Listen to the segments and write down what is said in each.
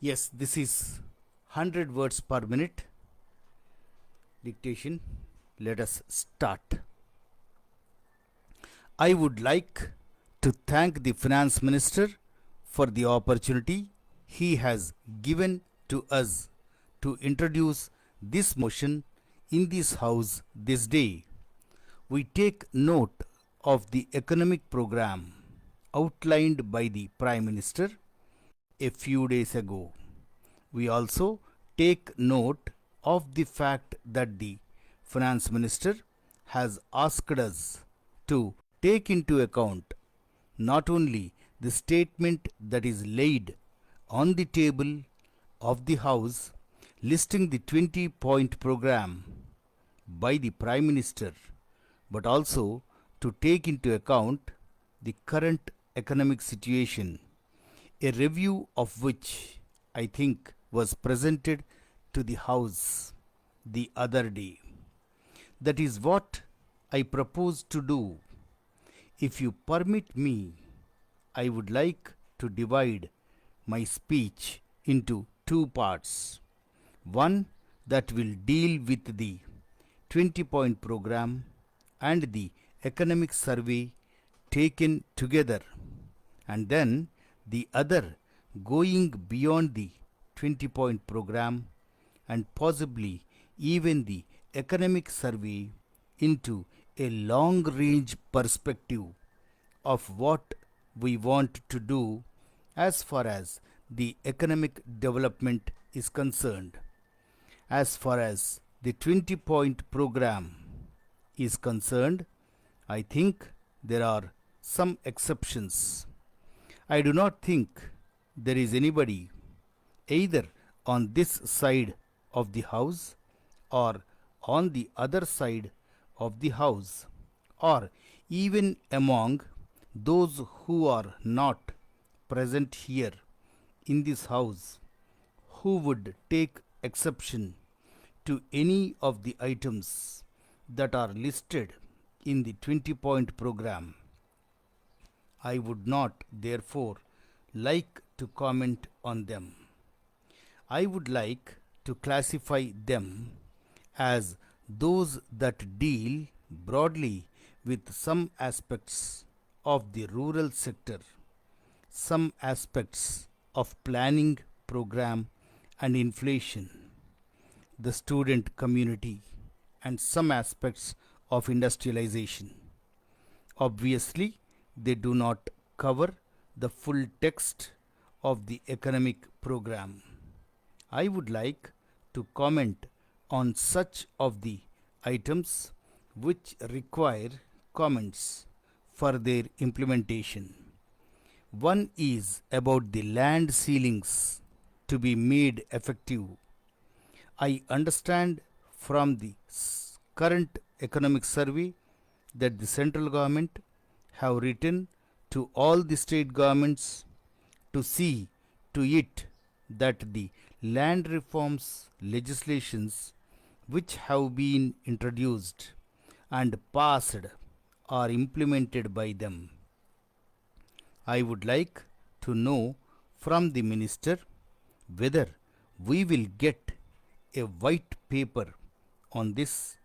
Yes, this is 100 words per minute dictation. Let us start. I would like to thank the Finance Minister for the opportunity he has given to us to introduce this motion in this House this day. We take note of the economic program outlined by the Prime Minister a few days ago. We also take note of the fact that the Finance Minister has asked us to take into account not only the statement that is laid on the table of the House listing the 20-point program by the Prime Minister, but also to take into account the current economic situation, a review of which I think was presented to the House the other day. That is what I propose to do. If you permit me, I would like to divide my speech into two parts. One that will deal with the 20-point program and the economic survey taken together, and then the other going beyond the 20-point program and possibly even the economic survey into a long range perspective of what we want to do as far as the economic development is concerned. As far as the 20-point program is concerned, I think there are some exceptions. I do not think there is anybody either on this side of the house or on the other side of the house or even among those who are not present here in this house who would take exception to any of the items that are listed in the 20-point program. I would not, therefore, like to comment on them. I would like to classify them as those that deal broadly with some aspects of the rural sector, some aspects of planning program and inflation, the student community, and some aspects of industrialization. Obviously, they do not cover the full text of the economic program. I would like to comment on such of the items which require comments for their implementation. One is about the land ceilings to be made effective. I understand from the current economic survey that the central government have written to all the state governments to see to it that the land reforms legislations which have been introduced and passed are implemented by them. I would like to know from the minister whether we will get a white paper on this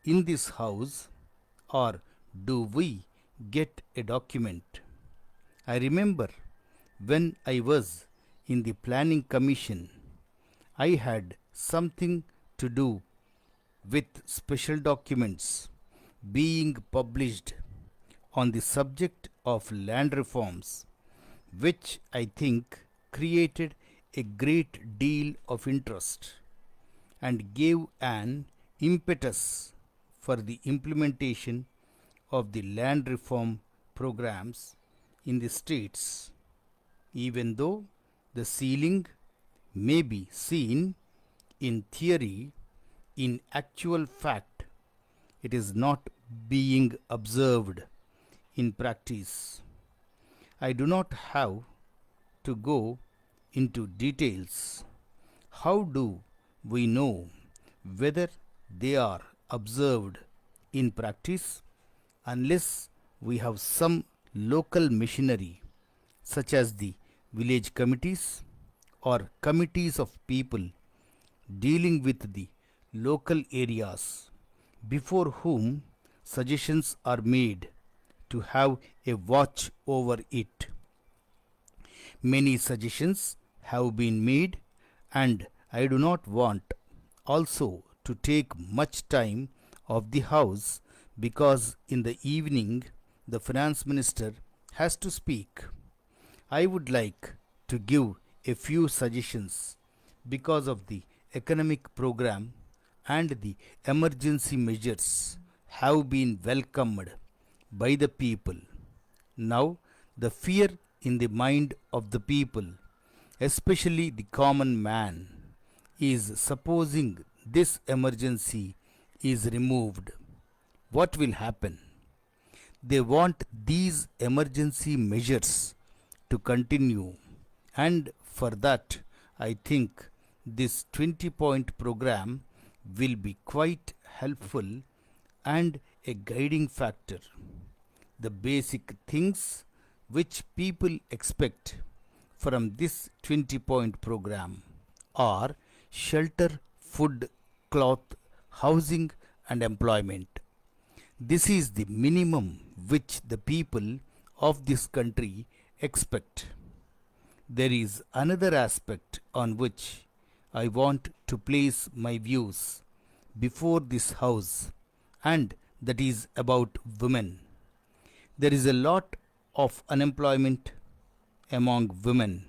in this house or do we get a document. I remember when I was in the planning commission, I had something to do with special documents being published on the subject of land reforms, which I think created a great deal of interest and gave an impetus for the implementation of the land reform programs in the states, even though the ceiling may be seen in theory, in actual fact, it is not being observed in practice. I do not have to go into details. How do we know whether they are observed in practice unless we have some local machinery such as the village committees or committees of people dealing with the local areas before whom suggestions are made to have a watch over it. Many suggestions have been made, and I do not want also to take much time of the House because in the evening the Finance Minister has to speak. I would like to give a few suggestions because of the economic program and the emergency measures have been welcomed by the people. Now, the fear in the mind of the people, especially the common man, is supposing this emergency is removed. What will happen? They want these emergency measures to continue, and for that, I think this 20-point program will be quite helpful and a guiding factor. The basic things which people expect from this 20-point program are shelter, food, cloth, housing, and employment. This is the minimum which the people of this country expect. There is another aspect on which I want to place my views before this House, and that is about women. There is a lot of unemployment among women.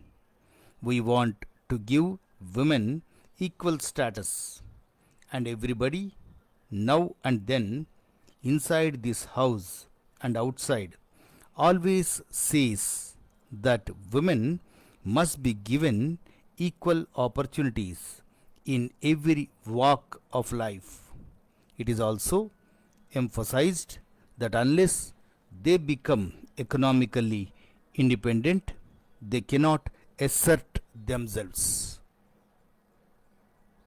We want to give women equal status, and everybody, now and then, inside this house and outside, always says that women must be given equal opportunities in every walk of life. It is also emphasized that unless they become economically independent, they cannot assert themselves.